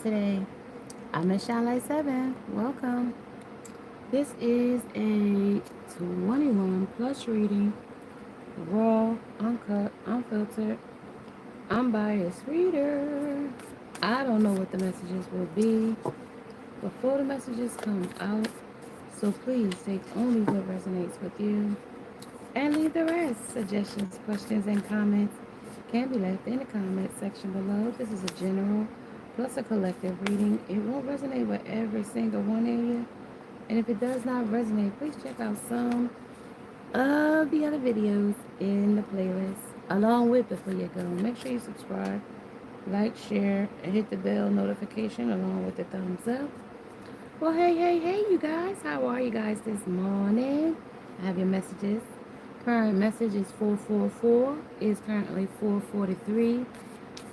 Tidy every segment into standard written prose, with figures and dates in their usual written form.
today. I'm Miss Shine Light 7. Welcome. This is a 21 plus reading, raw, uncut, unfiltered, unbiased reader. I don't know what the messages will be before the messages come out, so please take only what resonates with you and leave the rest. Suggestions, questions, and comments can be left in the comment section below. This is a general plus a collective reading. It won't resonate with every single one of you. And if it does not resonate, please check out some of the other videos in the playlist along with before you go. Make sure you subscribe, like, share, and hit the bell notification along with the thumbs up. Well, hey, you guys. How are you guys this morning? I have your messages. Current message is 444. Is currently 443.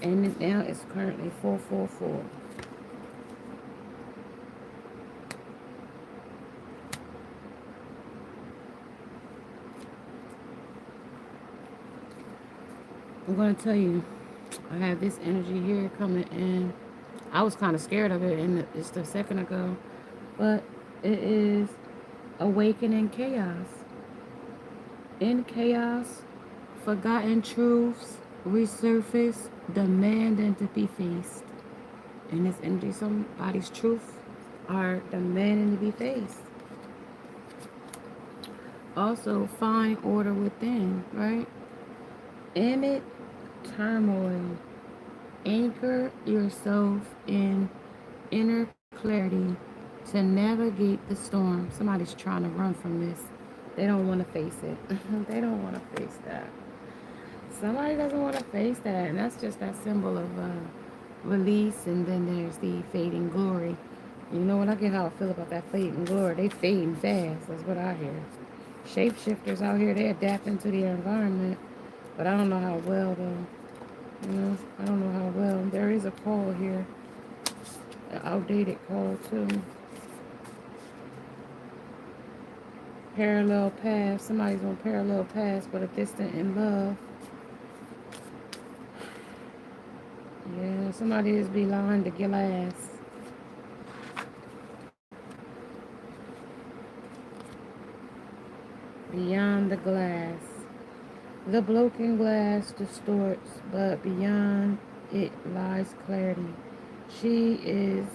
And now it's currently 444. I'm going to tell you, I have this energy here coming in. I was kind of scared of it just a second ago. But it is awakening chaos. In chaos, forgotten truths resurface, demanding to be faced. In this energy, somebody's truth are demanding to be faced. Also, find order within, right? Amid turmoil, anchor yourself in inner clarity to navigate the storm. Somebody's trying to run from this. They don't want to face it. They don't want to face that. Somebody doesn't want to face that, and that's just that symbol of release, and then there's the fading glory. You know what? I get how I feel about that fading glory. They fading fast. That's what I hear. Shapeshifters out here, they adapting to their environment, but I don't know how well, though. I don't know how well. There is a call here, an outdated call, too. Parallel paths. Somebody's on parallel paths, but a distant in love. Yeah, somebody is behind the glass. Beyond the glass. The broken glass distorts, but beyond it lies clarity. She is...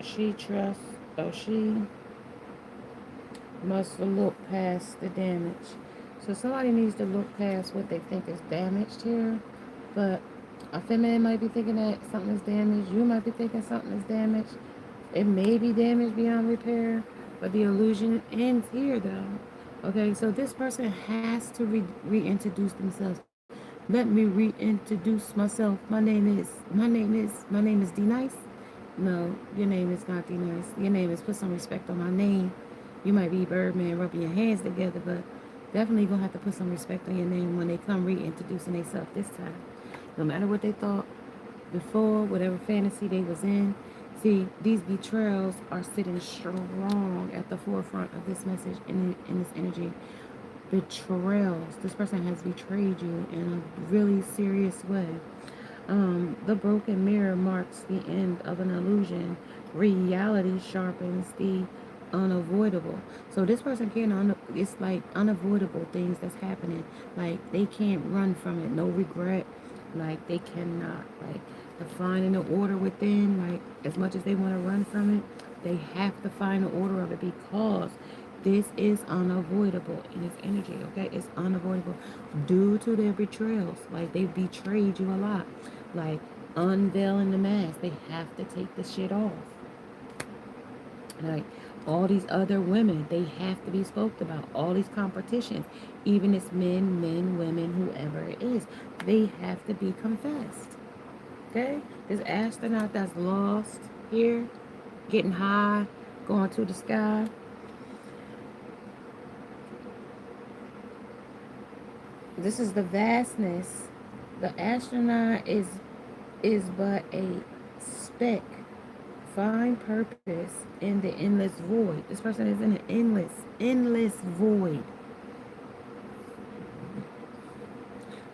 She trusts, she must look past the damage. So somebody needs to look past what they think is damaged here. But a feminine might be thinking that something is damaged. You might be thinking something is damaged. It may be damaged beyond repair, but the illusion ends here, though. Okay, so this person has to reintroduce themselves. Let me reintroduce myself. My name is D Nice. No, your name is not D Nice. Your name is, put some respect on my name. You might be Birdman rubbing your hands together, but definitely gonna have to put some respect on your name when they come reintroducing themselves this time. No matter what they thought before, whatever fantasy they was in. See, these betrayals are sitting strong at the forefront of this message in this energy. Betrayals. This person has betrayed you in a really serious way. The broken mirror marks the end of an illusion. Reality sharpens the unavoidable. So this person can't, it's like unavoidable things that's happening. Like they can't run from it. No regret. Like they cannot. Like to find an order within. Like as much as they want to run from it, they have to find the order of it because this is unavoidable in its energy, okay? It's unavoidable due to their betrayals. Like, they betrayed you a lot. Like, unveiling the mask. They have to take the shit off. Like, all these other women, they have to be spoke about. All these competitions, even it's men, women, whoever it is, they have to be confessed, okay? This astronaut that's lost here, getting high, going to the sky, this is the vastness. The astronaut is but a speck. Find purpose in the endless void. This person is in an endless void.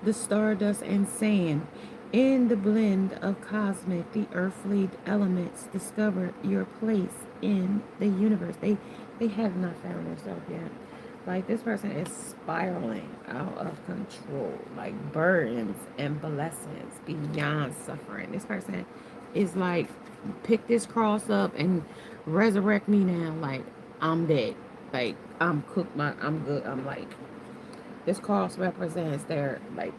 the stardust and sand. In the blend of cosmic, the earthly elements discover your place in the universe. They have not found themselves yet. Like this person is spiraling out of control, like burdens and blessings beyond suffering. This person is like, pick this cross up and resurrect me now. Like I'm dead. Like I'm cooked. I'm good. I'm like, this cross represents their like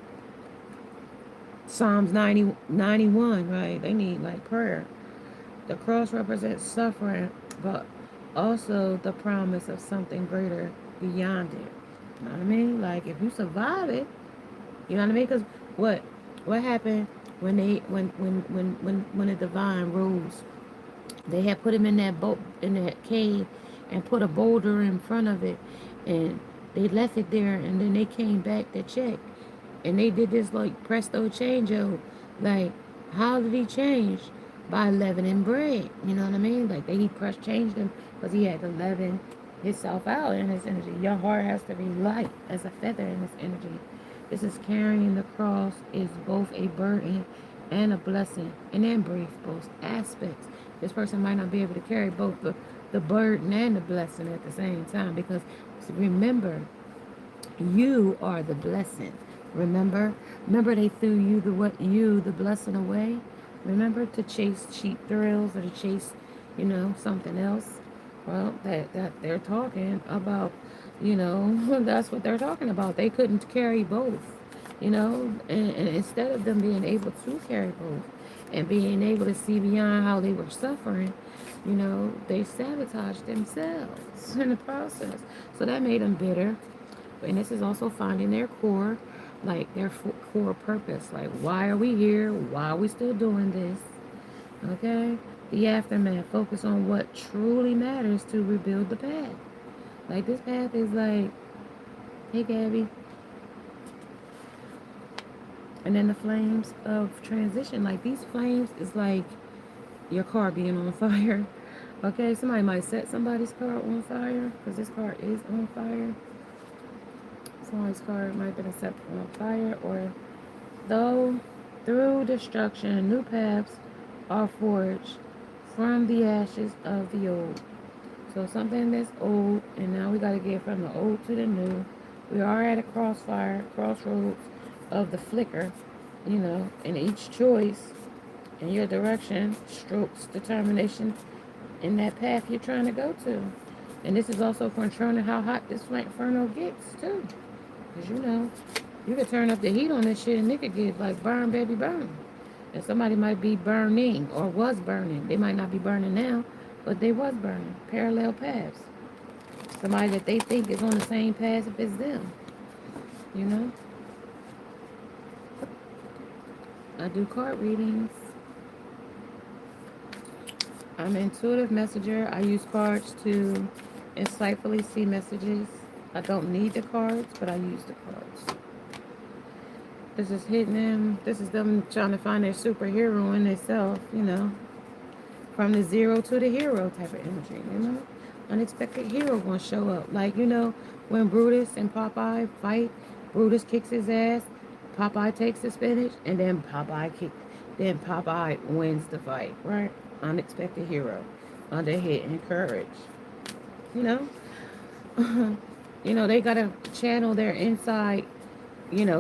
Psalms 91, right? They need like prayer. The cross represents suffering, but also the promise of something greater beyond it. You know what I mean? Like if you survive it, you know what I mean? Because what what happened when when the divine rose? They had put him in that boat in that cave and put a boulder in front of it, and they left it there, and then they came back to check, and they did this like presto changeo. Like, how did he change? By leavening bread. You know what I mean? Like he pressed changed him because he had to leaven himself out in his energy. Your heart has to be light as a feather in this energy. This is carrying the cross is both a burden and a blessing, and embrace both aspects. This person might not be able to carry both the burden and the blessing at the same time, because remember, you are the blessing. Remember they threw you the blessing away. Remember to chase cheap thrills or to chase, something else. Well, that they're talking about, that's what they're talking about. They couldn't carry both, and instead of them being able to carry both and being able to see beyond how they were suffering, they sabotaged themselves in the process. So that made them bitter. And this is also finding their core, like their core purpose. Like, why are we here? Why are we still doing this? Okay? The aftermath. Focus on what truly matters to rebuild the path. Like, this path is like, hey, Gabby. And then the flames of transition. Like, these flames is like your car being on fire. Okay? Somebody might set somebody's car on fire because this car is on fire. Somebody's car might have been set on fire, or though through destruction, new paths are forged from the ashes of the old. So something that's old, and now we got to get from the old to the new. We are at a crossroads of the flicker, and each choice in your direction strokes determination in that path you're trying to go to. And this is also controlling how hot this inferno gets, too. Because, you could turn up the heat on this shit and it could get like burn, baby, burn. And somebody might be burning or was burning. They might not be burning now, but they was burning. Parallel paths. Somebody that they think is on the same path as them. You know? I do card readings. I'm an intuitive messenger. I use cards to insightfully see messages. I don't need the cards, but I use the cards. This is hitting them. This is them trying to find their superhero in themselves, from the zero to the hero type of energy, Unexpected hero gonna show up. Like, when Brutus and Popeye fight, Brutus kicks his ass, Popeye takes the spinach, and then Popeye wins the fight, right? Unexpected hero. Under hit and courage. You know? They gotta channel their inside,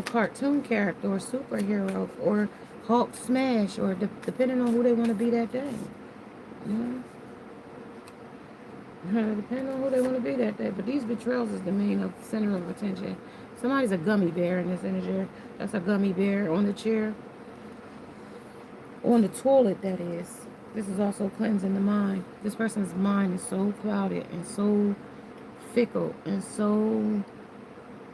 cartoon character or superhero or Hulk smash, or depending on who they want to be that day. Depending on who they want to be that day. But these betrayals is the main center of attention. Somebody's a gummy bear in this energy. That's a gummy bear on the chair. On the toilet, that is. This is also cleansing the mind. This person's mind is so clouded and so fickle and so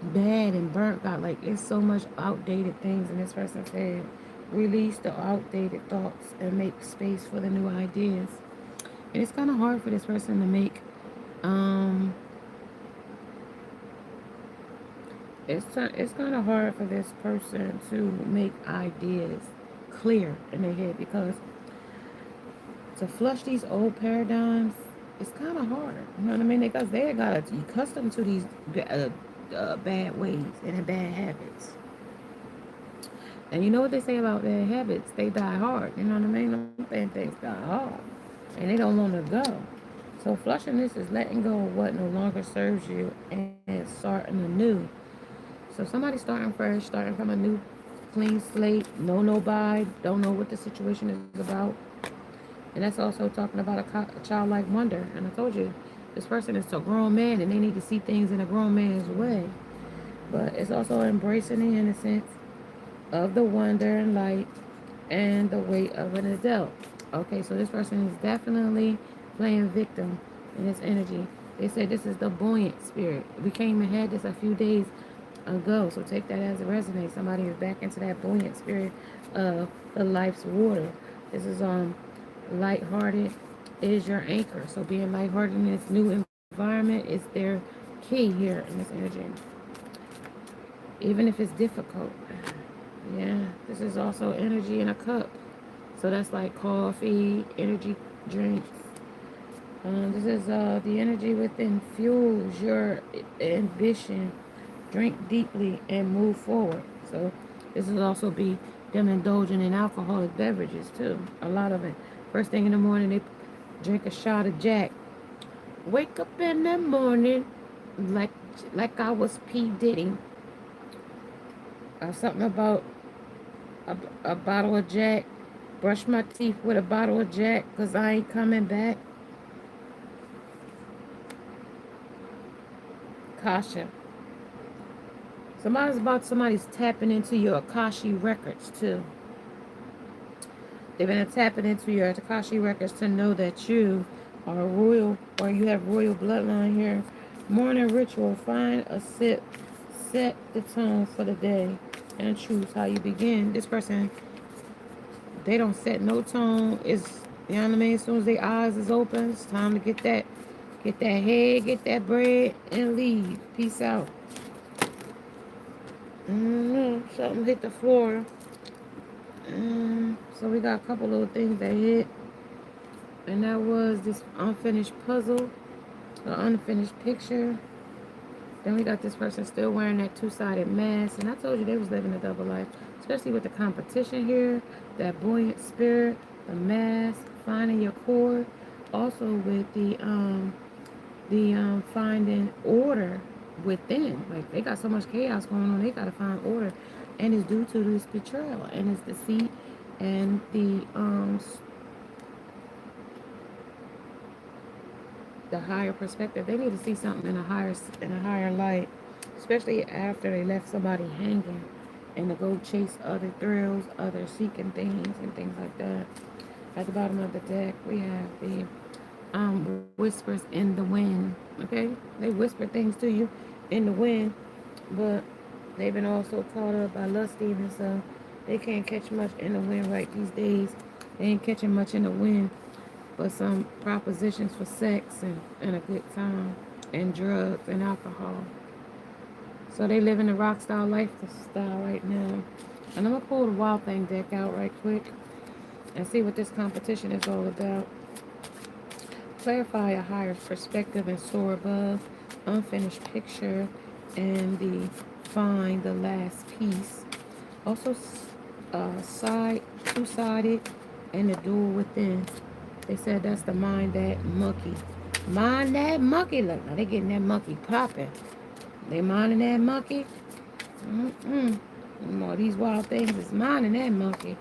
bad and burnt out. Like, it's so much outdated things in this person's head. Release the outdated thoughts and make space for the new ideas. And it's kind of hard for this person to make it's kind of hard for this person to make ideas clear in their head, because to flush these old paradigms, it's kind of hard. You know what I mean? Because they got accustomed to these bad ways and bad habits. And you know what they say about their habits? They die hard. You know what I mean? Them things die hard. And they don't want to go. So flushing this is letting go of what no longer serves you and starting anew. So somebody starting fresh, starting from a new clean slate, know nobody, don't know what the situation is about. And that's also talking about a childlike wonder. And I told you, this person is a grown man and they need to see things in a grown man's way. But it's also embracing the innocence of the wonder and light and the weight of an adult. Okay, so this person is definitely playing victim in this energy. They said this is the buoyant spirit. We came and had this a few days ago, so take that as a resonate. Somebody is back into that buoyant spirit of the life's water. This is lighthearted is your anchor. So being lighthearted in this new environment is their key here in this energy, even if it's difficult. Yeah, this is also energy in a cup. So that's like coffee, energy drinks. This is the energy within fuels your ambition. Drink deeply and move forward. So this will also be them indulging in alcoholic beverages too. A lot of it. First thing in the morning, they drink a shot of Jack. Wake up in the morning like I was P Diddy. Something about a bottle of Jack. Brush my teeth with a bottle of Jack because I ain't coming back. Kasha. Somebody's tapping into your Akashi records too. They've been tapping into your Akashi records to know that you are royal or you have royal bloodline here. Morning ritual. Find a sip. Set the tone for the day and choose how you begin. This person, they don't set no tone. It's, you know what I mean? As soon as their eyes is open, it's time to get that head, get that bread, and leave. Peace out. Something hit the floor. So we got a couple little things that hit. And that was this unfinished puzzle, the unfinished picture. Then we got this person still wearing that two-sided mask. And I told you they was living a double life, especially with the competition here, that buoyant spirit, the mask, finding your core. Also with the finding order within. Like they got so much chaos going on, they gotta find order. And it's due to this betrayal and it's deceit and the higher perspective. They need to see something in a higher light, especially after they left somebody hanging, and to go chase other thrills, other seeking things, and things like that. At the bottom of the deck, we have the whispers in the wind. Okay, they whisper things to you in the wind, but they've been also caught up by lust demons, so they can't catch much in the wind right these days. They ain't catching much in the wind but some propositions for sex and a good time and drugs and alcohol. So they living the rock style lifestyle right now. And I'm gonna pull the Wild Thing deck out right quick and see what this competition is all about. Clarify a higher perspective and soar above. Unfinished picture and the find the last piece. Also, two-sided and the dual within. They said that's the mind that monkey. Mind that monkey. Look, now they getting that monkey popping. They minding that monkey. All these wild things is minding that monkey.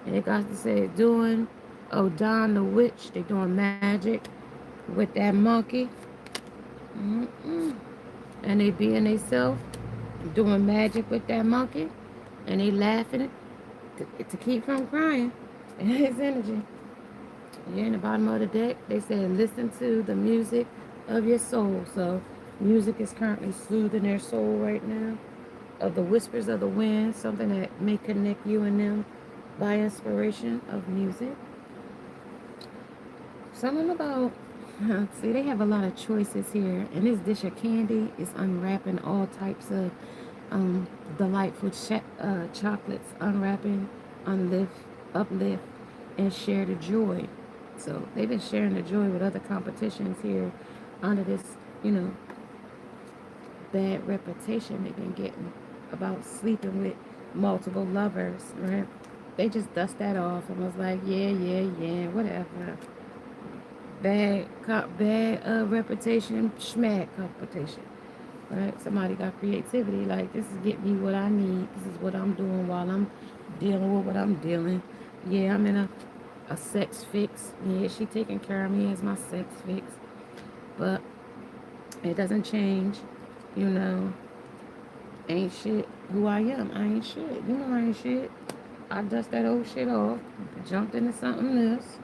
And they got to say doing, Don the witch. They doing magic with that monkey. And they being themselves, doing magic with that monkey. And they laughing to keep from crying. And his energy. Here in the bottom of the deck, they said listen to the music of your soul. So music is currently soothing their soul right now. Of the whispers of the wind, something that may connect you and them by inspiration of music. Something about, see, they have a lot of choices here. And this dish of candy is unwrapping all types of delightful chocolates. Unwrapping, uplift, and share the joy. So they've been sharing the joy with other competitions here under this, bad reputation they've been getting about sleeping with multiple lovers, right? They just dust that off and was like, yeah, yeah, yeah, whatever. Bad reputation, schmag reputation. Right? Somebody got creativity. Like, this is getting me what I need. This is what I'm doing while I'm dealing with what I'm dealing. Yeah, I'm in a sex fix. Yeah, she taking care of me as my sex fix. But it doesn't change, you know, ain't shit who I am. I ain't shit. You know I ain't shit. I dust that old shit off, jumped into something else,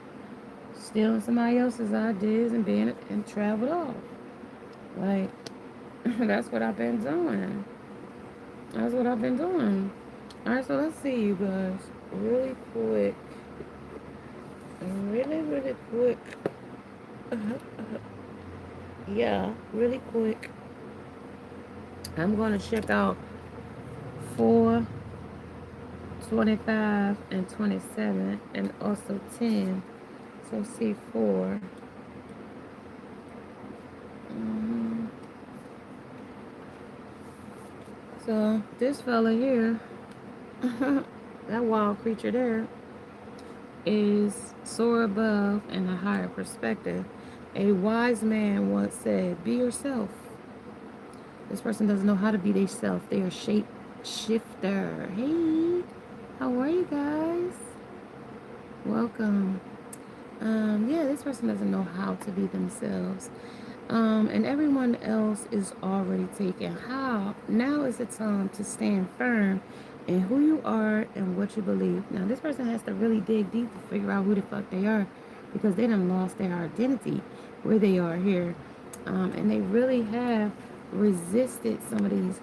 stealing somebody else's ideas and being and traveled off. Like, that's what I've been doing. That's what I've been doing. Alright, so let's see, you guys. Really quick. Really, really quick. Yeah, really quick. I'm going to check out 4, 25, and 27, and also 10. So see 4. Mhm. So this fella here, that wild creature there, is soar above in a higher perspective. A wise man once said, be yourself. This person doesn't know how to be themselves. They are shape shifter. Hey, how are you guys? Welcome. Yeah, this person doesn't know how to be themselves. And everyone else is already taken. How? Now is the time to stand firm in who you are and what you believe. Now, this person has to really dig deep to figure out who the fuck they are because they done lost their identity where they are here. And they really have resisted some of these.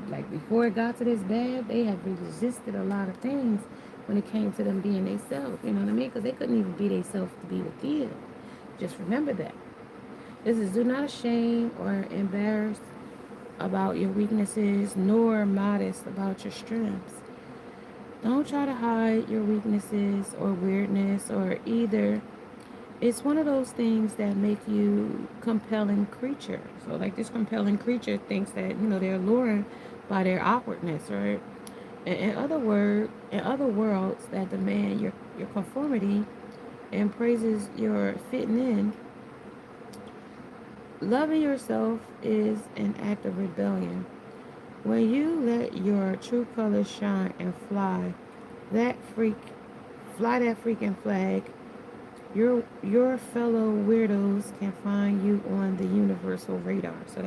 Like before it got to this bad, they have resisted a lot of things when it came to them being themselves. You know what I mean? Because they couldn't even be themselves to be with you. Just remember that. This is do not shame or embarrass about your weaknesses, nor modest about your strengths. Don't try to hide your weaknesses or weirdness or either. It's one of those things that make you compelling creature. So like this compelling creature thinks that, you know, they're alluring by their awkwardness, right? In other worlds that demand your conformity and praises your fitting in. Loving yourself is an act of rebellion. When you let your true colors shine and that freak, fly that freaking flag, your fellow weirdos can find you on the universal radar. So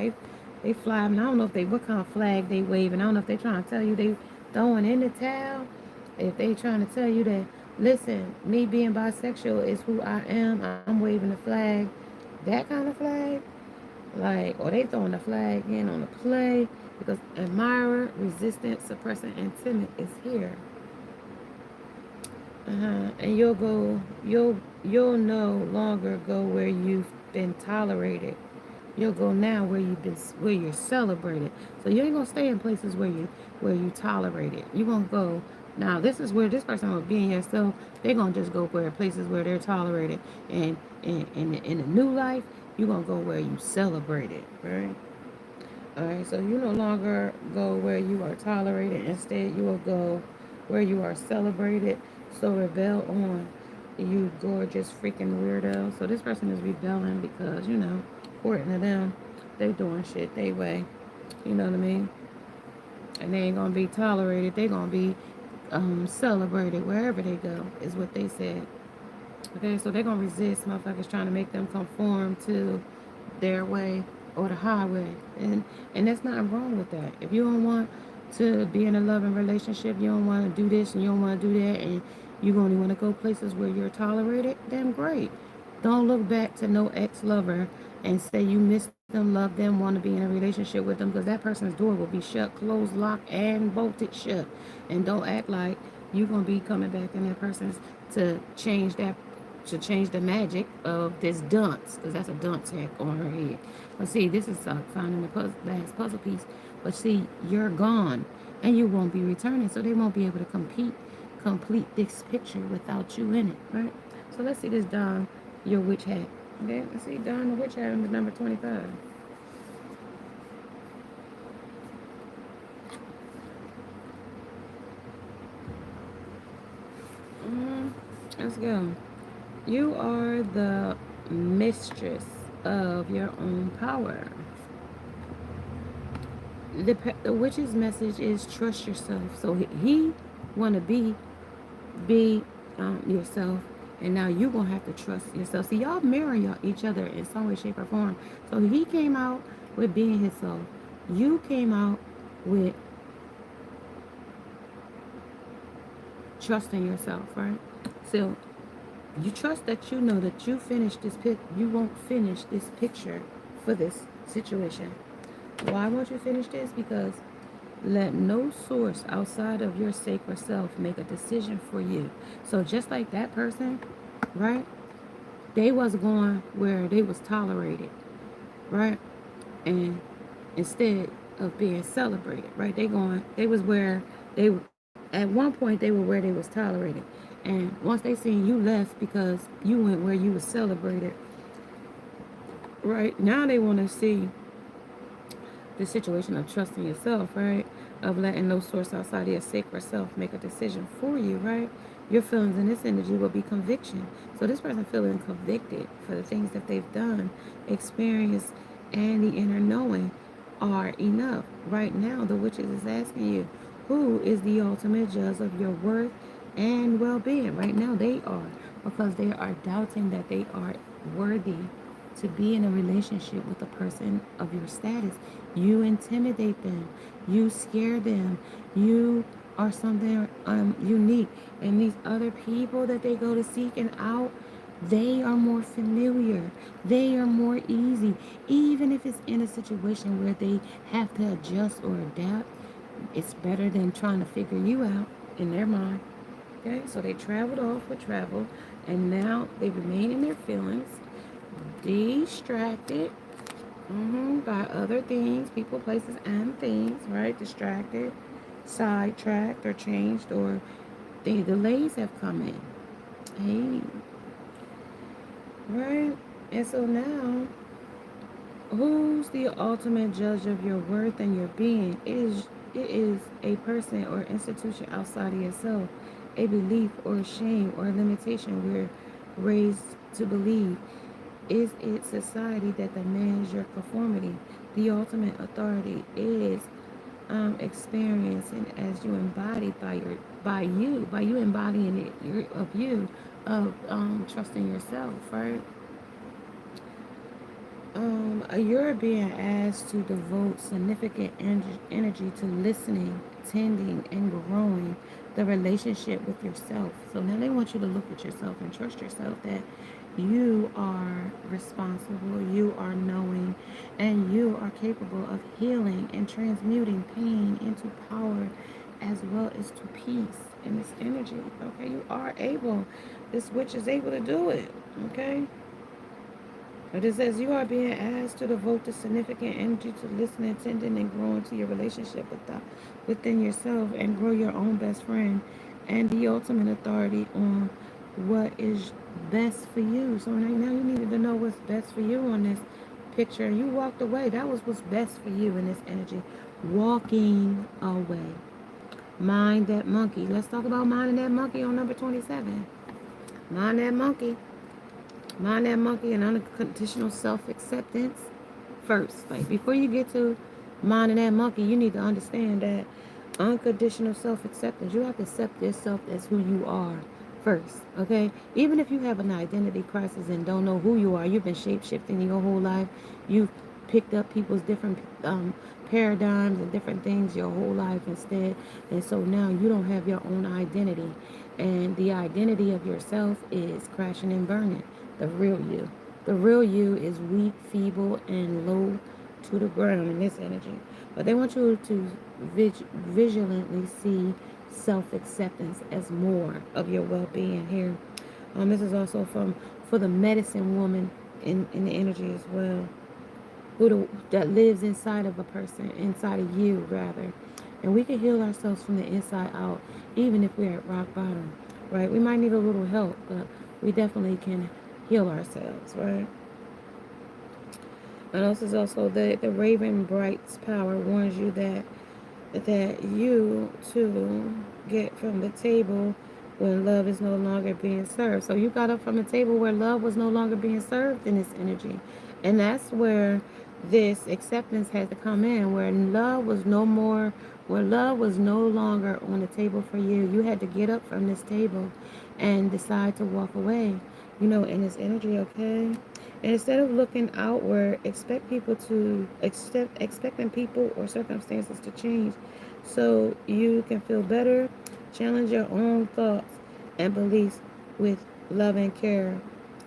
they fly. And I don't know if they what kind of flag they waving. I don't know if they trying to tell you they throwing in the towel. If they trying to tell you that listen, me being bisexual is who I am. I'm waving the flag. That kind of flag. Like, or they throwing the flag in on the play because admirer, resistant, suppressant, and timid is here. And you'll no longer go where you've been tolerated. You'll go now where you're celebrated. So you ain't gonna stay in places where you tolerate it. You gonna go now. This is where this person will be in yourself. They're gonna just go where places where they're tolerated, and in a new life, you're gonna go where you celebrate it, right? All right. So you no longer go where you are tolerated. Instead, you will go where you are celebrated. So rebel on, you gorgeous freaking weirdo. So this person is rebelling because according to them, they doing shit they way. You know what I mean? And they ain't gonna be tolerated. They gonna be celebrated wherever they go. Is what they said. Okay, so they're gonna resist motherfuckers trying to make them conform to their way or the highway, and that's nothing wrong with that. If you don't want to be in a loving relationship, you don't want to do this and you don't want to do that, and you only want to go places where you're tolerated, then great. Don't look back to no ex-lover and say you miss them, love them, want to be in a relationship with them, because that person's door will be shut, closed, locked, and bolted shut. And don't act like you're gonna be coming back in that person's to change that to change the magic of this dunce, because that's a dunce heck on her head. But see, this is finding the last puzzle piece. But see, you're gone, and you won't be returning, so they won't be able to complete this picture without you in it, right? So let's see this Dawn, your witch hat. Okay, let's see Dawn, the witch hat, is number 25. Let's go. You are the mistress of your own power. The witch's message is trust yourself. So he want to be yourself, and now you gonna have to trust yourself. See, y'all mirror each other in some way, shape, or form. So he came out with being himself. You came out with trusting yourself, right? So you trust that you know that you won't finish this picture for this situation. Why won't you finish this? Because let no source outside of your sacred self make a decision for you. So just like that person, right? They was going where they was tolerated, right? And instead of being celebrated, right? They was where they, at one point they were where they was tolerated. And once they seen you left because you went where you was celebrated, right? Now they want to see the situation of trusting yourself, right? Of letting no source outside of your sacred self make a decision for you, right? Your feelings in this energy will be conviction. So this person feeling convicted for the things that they've done, experienced, and the inner knowing are enough. Right now, the witches is asking you, who is the ultimate judge of your worth and well-being? Right now, they are, because they are doubting that they are worthy to be in a relationship with a person of your status. You intimidate them, you scare them, you are something unique. And these other people that they go to seeking out, they are more familiar, they are more easy. Even if it's in a situation where they have to adjust or adapt, it's better than trying to figure you out in their mind. Okay, so they traveled off with travel, and now they remain in their feelings, distracted by other things, people, places, and things, right? Distracted, sidetracked, or changed, or the delays have come in. Hey, right? And so now, who's the ultimate judge of your worth and your being? It is a person or institution outside of yourself, a belief or a shame or a limitation we're raised to believe. Is it society that demands your conformity? The ultimate authority is experiencing as you embody by you embodying of trusting yourself, right? You're being asked to devote significant energy to listening, tending, and growing the relationship with yourself. So now they want you to look at yourself and trust yourself that you are responsible, you are knowing, and you are capable of healing and transmuting pain into power as well as to peace in this energy. Okay, you are able. This witch is able to do it. Okay. But it says you are being asked to devote the significant energy to listening, attending, and growing to your relationship within yourself and grow your own best friend and the ultimate authority on what is best for you. So right now you needed to know what's best for you on this picture. You walked away. That was what's best for you in this energy. Walking away. Mind that monkey. Let's talk about minding that monkey on number 27. Mind that monkey. Mind that monkey and unconditional self-acceptance first. Like before you get to minding that monkey, you need to understand that unconditional self-acceptance, you have to accept yourself as who you are first. Okay, even if you have an identity crisis and don't know who you are, you've been shape-shifting your whole life, you've picked up people's different paradigms and different things your whole life instead, and so now you don't have your own identity, and the identity of yourself is crashing and burning. The real you, the real you is weak, feeble, and low to the ground in this energy. But they want you to vigilantly see self-acceptance as more of your well-being here. This is also for the medicine woman in the energy as well, that lives inside of a person, inside of you rather. And we can heal ourselves from the inside out, even if we're at rock bottom, right? We might need a little help, but we definitely can heal ourselves, right? And this is also the Raven Bright's power warns you that you too get from the table when love is no longer being served. So you got up from a table where love was no longer being served in this energy. And that's where this acceptance had to come in, where love was no more, where love was no longer on the table for you. You had to get up from this table and decide to walk away, in this energy, okay? And instead of looking outward, expecting people or circumstances to change so you can feel better. Challenge your own thoughts and beliefs with love and care.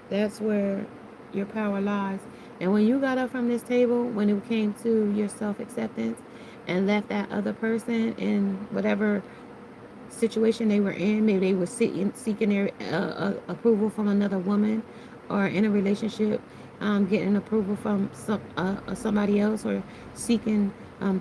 That's where your power lies. And when you got up from this table, when it came to your self acceptance and left that other person in whatever situation they were in. Maybe they were seeking their approval from another woman, or in a relationship, getting approval from somebody else, or seeking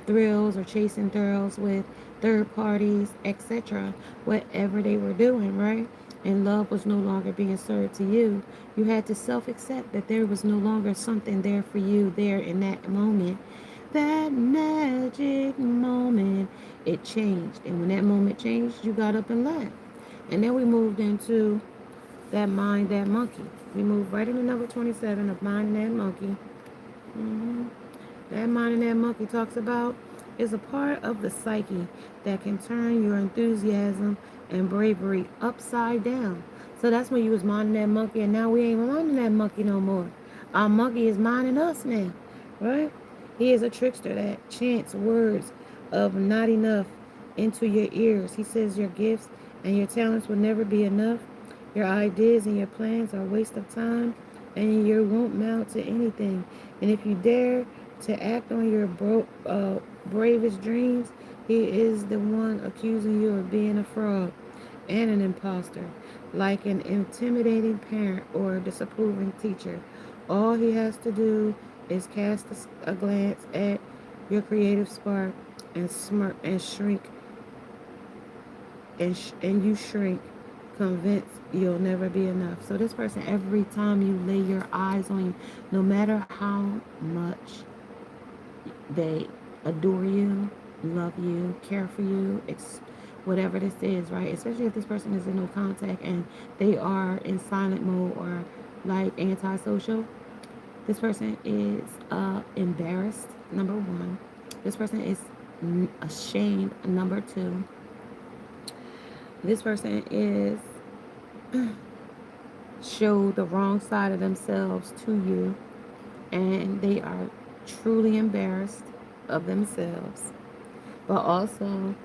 thrills or chasing thrills with third parties, etc. Whatever they were doing, right? And love was no longer being served to you. You had to self accept that there was no longer something there for you there in that moment. That magic moment, it changed. And when that moment changed, you got up and left. And then we moved into that mind, that monkey. We moved right into number 27 of mind and that monkey. hmm That mind and that monkey talks about is a part of the psyche that can turn your enthusiasm and bravery upside down. So that's when you was minding that monkey, and now we ain't minding that monkey no more. Our monkey is minding us now, right? He is a trickster that chants words of not enough into your ears. He says your gifts and your talents will never be enough. Your ideas and your plans are a waste of time, and you won't mount to anything. And if you dare to act on your bravest dreams, he is the one accusing you of being a fraud and an imposter, like an intimidating parent or a disapproving teacher. All he has to do is cast a glance at your creative spark and smirk and shrink, and you shrink, convinced you'll never be enough. So this person, every time you lay your eyes on you, no matter how much they adore you, love you, care for you, whatever this is, right? Especially if this person is in no contact and they are in silent mode or like antisocial. This person is embarrassed, number one. This person is ashamed, number two. This person is show the wrong side of themselves to you, and they are truly embarrassed of themselves. But also,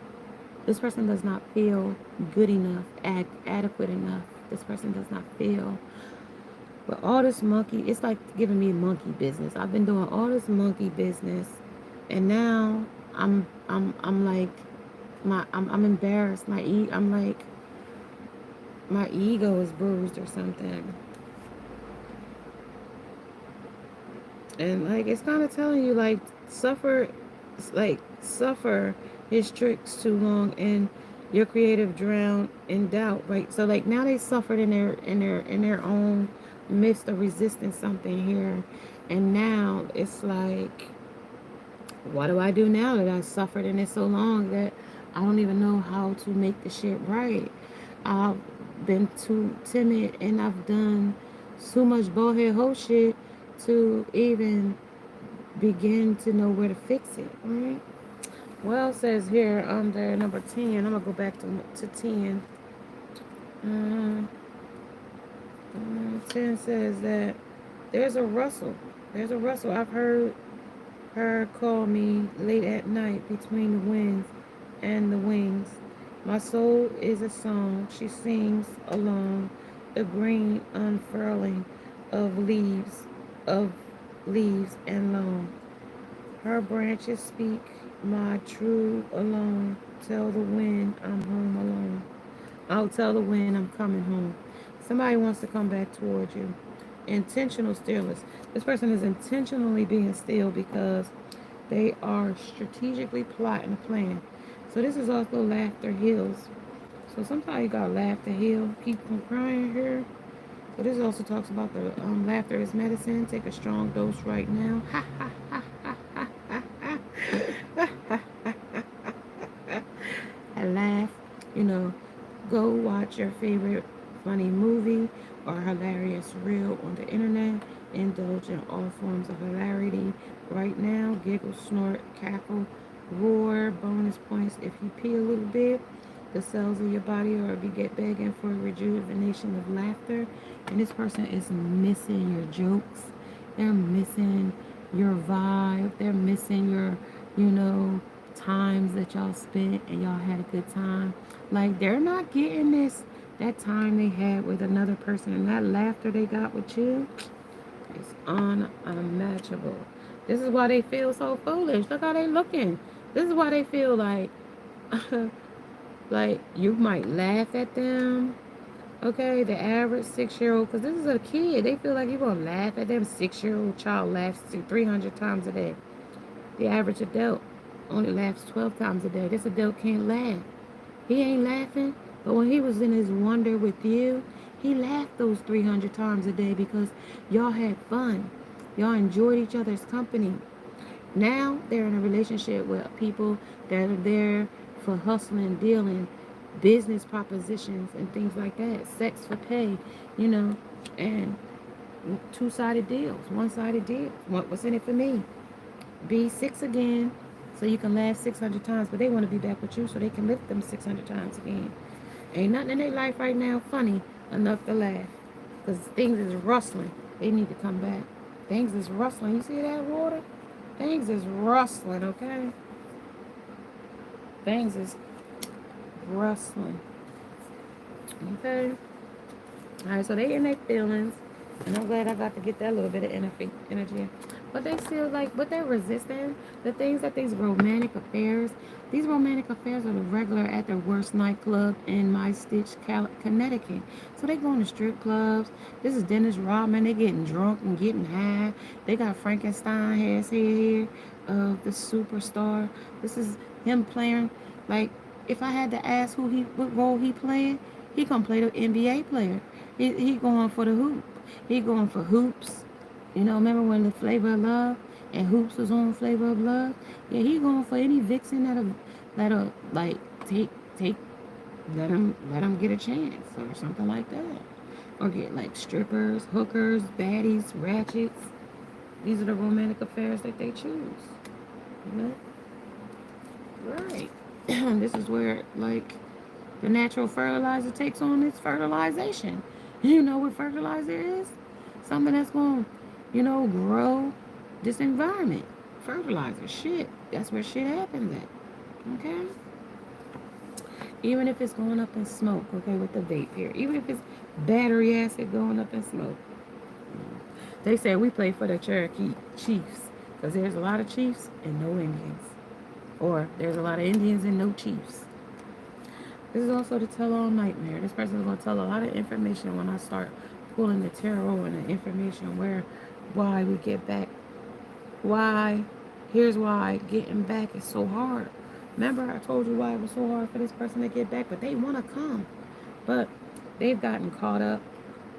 this person does not feel good enough, adequate enough. This person does not feel. But all this monkey, it's like giving me monkey business. I've been doing all this monkey business, and now I'm like I'm embarrassed. I'm like my ego is bruised or something. And like it's kind of telling you like suffer, suffer his tricks too long, and your creative drown in doubt, right? So like now they suffered in their own midst of resisting something here, and now it's like, what do I do now that I suffered in it so long that I don't even know how to make the shit right? I've been too timid and I've done too much bullhead hoe shit to even begin to know where to fix it, right? Well, it says here under number 10, I'm going to go back to 10. 10 says that there's a rustle. There's a rustle. I've heard her call me late at night between the winds and the wings. My soul is a song. She sings along the green unfurling of of leaves and long. Her branches speak my true alone. Tell the wind I'm home alone. I'll tell the wind I'm coming home. Somebody wants to come back towards you. Intentional stillness. This person is intentionally being still because they are strategically plotting a plan. So this is also laughter heals. So sometimes you got laughter heal. Keep from crying here. So this also talks about the laughter is medicine. Take a strong dose right now. I laugh, you know, go watch your favorite funny movie or hilarious reel on the internet. Indulge in all forms of hilarity right now. Giggle, snort, cackle, roar. Bonus points if you pee a little bit. The cells of your body are get begging for rejuvenation of laughter. And this person is missing your jokes. They're missing your vibe. They're missing your, times that y'all spent and y'all had a good time. Like, they're not getting that time they had with another person, and that laughter they got with you is unmatchable. This is why they feel so foolish. Look how they looking. This is why they feel like like you might laugh at them. Okay, the average 6-year-old, because this is a kid, they feel like you're going to laugh at them. 6-year-old child laughs 300 times a day. The average adult only laughs 12 times a day. This adult can't laugh. He ain't laughing, but when he was in his wonder with you, he laughed those 300 times a day because y'all had fun. Y'all enjoyed each other's company. Now they're in a relationship with people that are there for hustling and dealing, business propositions and things like that, sex for pay, and two-sided deals, one-sided deals. What's in it for me? Be 6 again, so you can laugh 600 times, but they want to be back with you so they can lift them 600 times again. Ain't nothing in their life right now funny enough to laugh, because things is rustling. They need to come back. Things is rustling. You see that water? Things is rustling, okay? Things is rustling. Okay? Alright, so they in their feelings. And I'm glad I got to get that little bit of energy. But they still but they're resisting the things that these romantic affairs are the regular at their worst nightclub in My Stitch, Connecticut. So they going to strip clubs. This is Dennis Rodman. They getting drunk and getting high. They got Frankenstein heads here of the superstar. This is him playing. Like, if I had to ask what role he playing, he gonna play the NBA player. He going for the hoop. He going for hoops. Remember when the Flavor of Love and Hoops was on Flavor of Love? Yeah, he going for any vixen that'll like let him get a chance or something like that. Or get like strippers, hookers, baddies, ratchets. These are the romantic affairs that they choose. Right. This is where the natural fertilizer takes on its fertilization. You know what fertilizer is? Something that's going to, grow this environment. Fertilizer, shit. That's where shit happens at. Okay? Even if it's going up in smoke, okay, with the vape here. Even if it's battery acid going up in smoke. They say we play for the Cherokee Chiefs because there's a lot of Chiefs and no Indians. Or there's a lot of Indians and no Chiefs. This is also the tell-all nightmare. This person is going to tell a lot of information when I start pulling the tarot and the information why we get back. Here's why getting back is so hard. Remember, I told you why it was so hard for this person to get back, but they want to come. But they've gotten caught up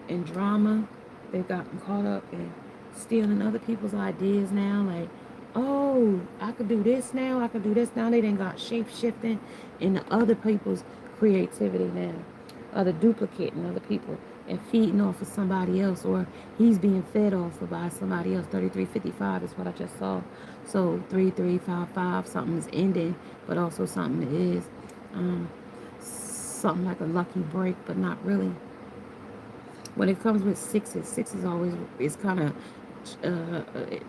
in drama. They've gotten caught up in stealing other people's ideas now. Like, oh, I could do this now. I could do this now. They done got shape-shifting into other people's creativity now. Other duplicating other people and feeding off of somebody else, or he's being fed off of by somebody else. 3355 is what I just saw. So 3355, something is ending, but also something is something like a lucky break, but not really. When it comes with sixes always is kind of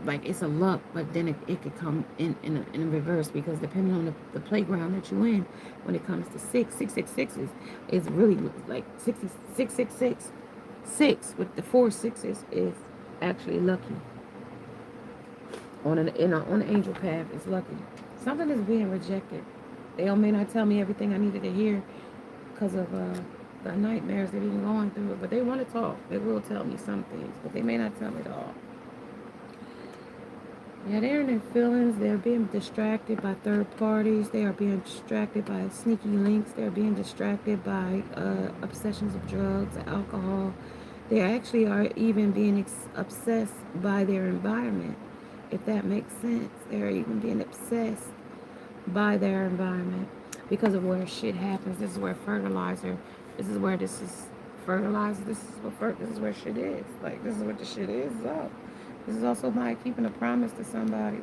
like it's a luck, but then it could come in a reverse, because depending on the playground that you're in, when it comes to 666 is really like 666. 6 with the 4 sixes is actually lucky. On an angel path is lucky. Something is being rejected. They may not tell me everything I needed to hear because of the nightmares they've been going through, but they want to talk. They will tell me some things, but they may not tell me it all. Yeah, they're in their feelings. They're being distracted by third parties. They are being distracted by sneaky links. They're being distracted by obsessions of drugs, alcohol. They actually are even being obsessed by their environment, if that makes sense. They're even being obsessed by their environment because of where shit happens. This is where fertilizer This is where this is fertilized. This is where shit is. Like, this is what the shit is up. This is also my keeping a promise to somebody.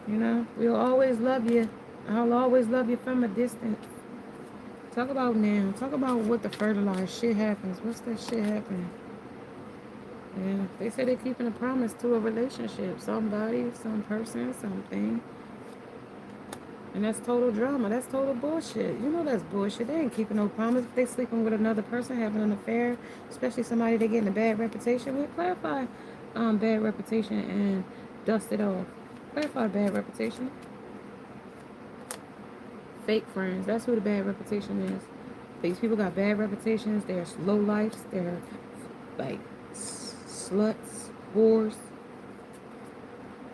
You know, we'll always love you. I'll always love you from a distance. Talk about now. Talk about what the fertilized shit happens. What's that shit happening? Yeah, they say they're keeping a promise to a relationship. Somebody, some person, something. And that's total drama. That's total bullshit. You know that's bullshit. They ain't keeping no promise. If they sleeping with another person, having an affair, especially somebody they getting a bad reputation with, clarify bad reputation and dust it off. Clarify bad reputation. Fake friends. That's who the bad reputation is. These people got bad reputations. They're low lifes. They're like sluts, whores.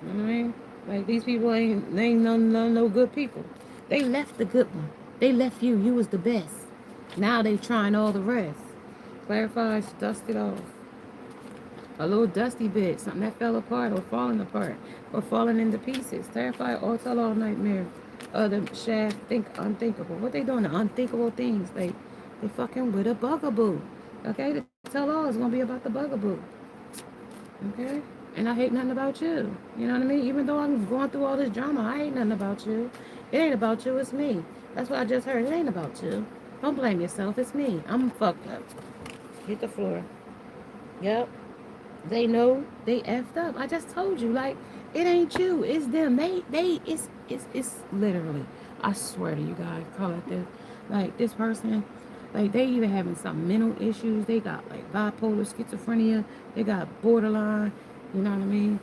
You know what I mean? Like, these people ain't no good people. They left the good one. They left you. You was the best. Now they trying all the rest. Clarifies, dust it off. A little dusty bit, something that fell apart or falling apart or falling into pieces. Clarify, all tell all nightmare. The shaft, think unthinkable. What they doing? The unthinkable things. They fucking with a bugaboo. Okay, the tell all is gonna be about the bugaboo. Okay? And I hate nothing about you. You know what I mean? Even though I'm going through all this drama, I hate nothing about you. It ain't about you, it's me. That's what I just heard. It ain't about you. Don't blame yourself, it's me. I'm fucked up. Hit the floor. Yep. They know they effed up. I just told you, like, it ain't you, it's them. It's literally, I swear to you guys, call it this. Like, this person, like, they even having some mental issues. They got like bipolar, schizophrenia. They got borderline. You know what I mean?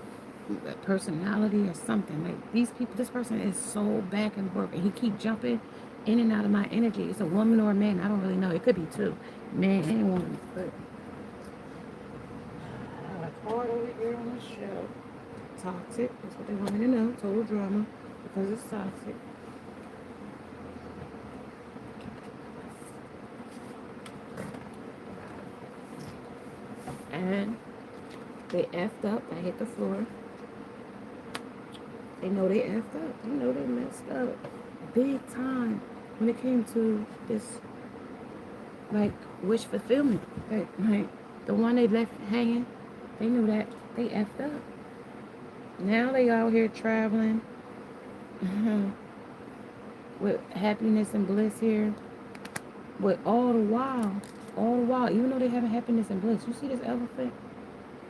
Personality or something. Like, these people, this person is so back and forth, and he keep jumping in and out of my energy. It's a woman or a man. I don't really know. It could be two, man and woman. But hard over here on the show. Toxic. That's what they want me to know. Total drama because it's toxic. And they effed up. I hit the floor. They know they effed up. They know they messed up big time when it came to this, like, wish fulfillment. Like the one they left hanging, they knew that they effed up. Now they out here traveling with happiness and bliss here. But all the while, even though they having happiness and bliss, you see this elephant?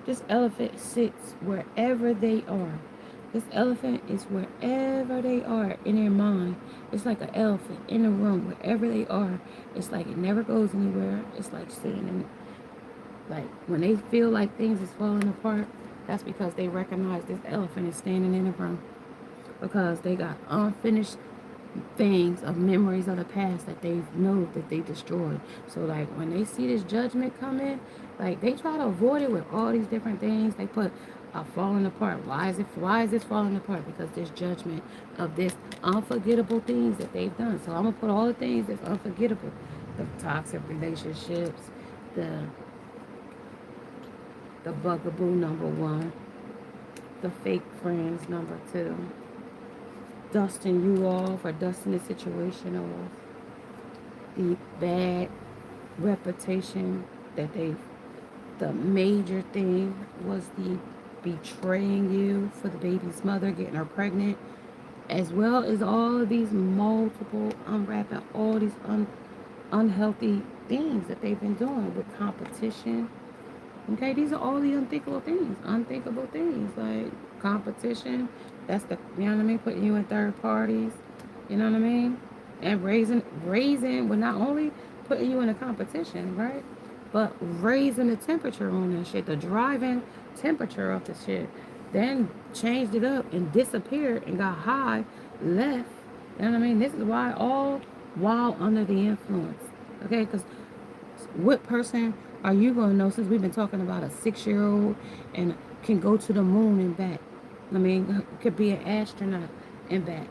This elephant sits wherever they are. This elephant is wherever they are in their mind. It's like an elephant in a room, wherever they are. It's like it never goes anywhere. It's like sitting in, like, when they feel like things is falling apart, that's because they recognize this elephant is standing in the room. Because they got unfinished things of memories of the past that they know that they destroyed. So, like, when they see this judgment come in, like, they try to avoid it with all these different things. They put falling apart. Why is this falling apart? Because there's judgment of this unforgettable things that they've done. So I'm gonna put all the things that's unforgettable. The toxic relationships, the bugaboo number one, the fake friends number two, dusting you off or dusting the situation off, the bad reputation that the major thing was the betraying you for the baby's mother, getting her pregnant, as well as all of these multiple unwrapping all these unhealthy things that they've been doing with competition. Okay, these are all the unthinkable things like competition. That's the, you know what I mean, putting you in third parties. You know what I mean, and raising, but not only putting you in a competition, right? But raising the temperature on that shit, the driving temperature of the shit. Then changed it up and disappeared and got high, left. You know what I mean? This is why all while under the influence. Okay, because what person are you going to know, since we've been talking about a 6-year-old and can go to the moon and back? I mean, could be an astronaut and back.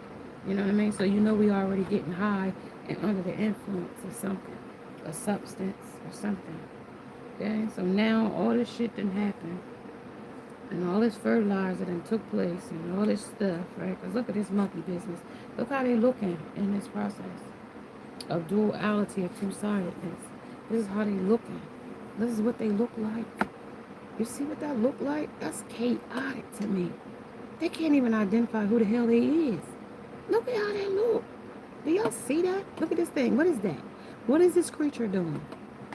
You know what I mean? So you know we already getting high and under the influence of something, a substance or something. Okay, so now all this shit done happened, and all this fertilizer done took place, and all this stuff, right? Because look at this monkey business. Look how they looking in this process. of duality, of two-sidedness. This is how they looking. This is what they look like. You see what that look like? That's chaotic to me. They can't even identify who the hell they is. Look at how they look. Do y'all see that? Look at this thing. What is that? What is this creature doing?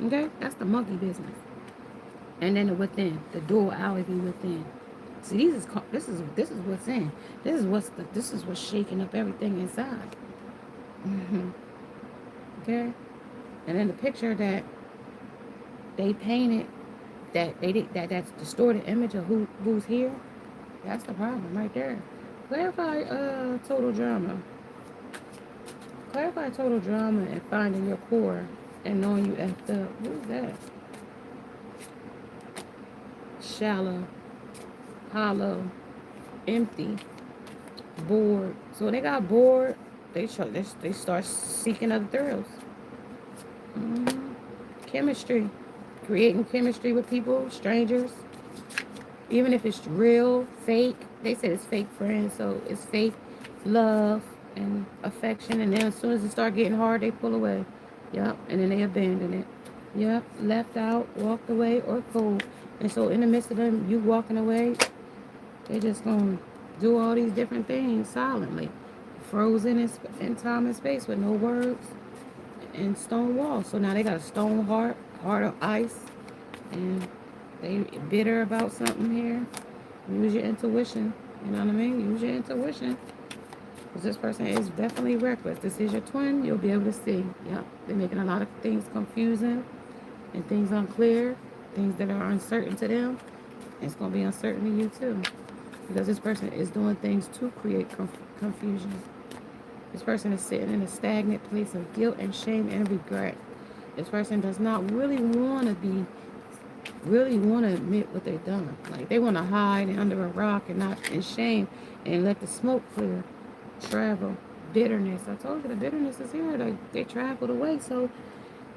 Okay, that's the monkey business. And then the within, the duality within. See, this is what's in. This is what's shaking up everything inside. Okay, and then the picture that they painted, that's distorted image of who's here. That's the problem right there. Clarify total drama. Clarify total drama and finding your core and knowing you effed up. Who's that? Shallow, hollow, empty, bored. So when they got bored, they start seeking other thrills. Mm-hmm. Chemistry, creating chemistry with people, strangers, even if it's real, fake. They said it's fake friends, so it's fake love and affection. And then as soon as it start getting hard, they pull away. Yep, and then they abandon it. Yep, left out, walked away, or cold. And so in the midst of them, you walking away, they just gonna do all these different things silently, frozen in time and space with no words and stone walls. So now they got a stone heart of ice, and they bitter about something here. Use your intuition. You know what I mean? Use your intuition. Because this person is definitely reckless. This is your twin. You'll be able to see. Yep. They're making a lot of things confusing and things unclear. Things that are uncertain to them. It's going to be uncertain to you too. Because this person is doing things to create confusion. This person is sitting in a stagnant place of guilt and shame and regret. This person does not really want to admit what they've done. Like they want to hide under a rock and not in shame and let the smoke clear. Travel, bitterness. I told you the bitterness is here. Like they traveled away so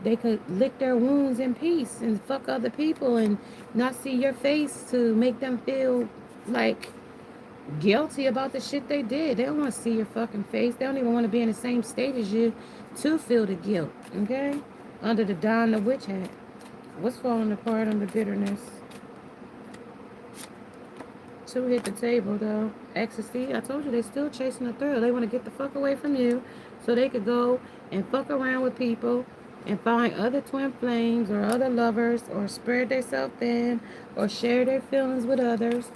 they could lick their wounds in peace and fuck other people and not see your face to make them feel like guilty about the shit they did. They don't want to see your fucking face. They don't even want to be in the same state as you to feel the guilt. Okay? Under the Don the Witch hat. What's falling apart under bitterness? Two hit the table though. Ecstasy. I told you they still chasing the thrill. They want to get the fuck away from you so they could go and fuck around with people and find other twin flames or other lovers or spread themselves thin or share their feelings with others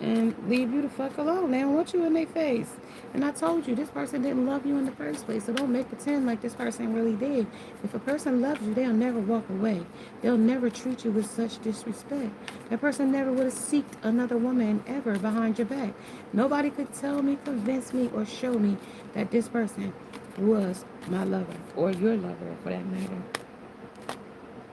and leave you the fuck alone. They don't want you in their face. And I told you, this person didn't love you in the first place. So don't make pretend like this person really did. If a person loves you, they'll never walk away. They'll never treat you with such disrespect. That person never would have seeked another woman ever behind your back. Nobody could tell me, convince me, or show me that this person was my lover or your lover for that matter.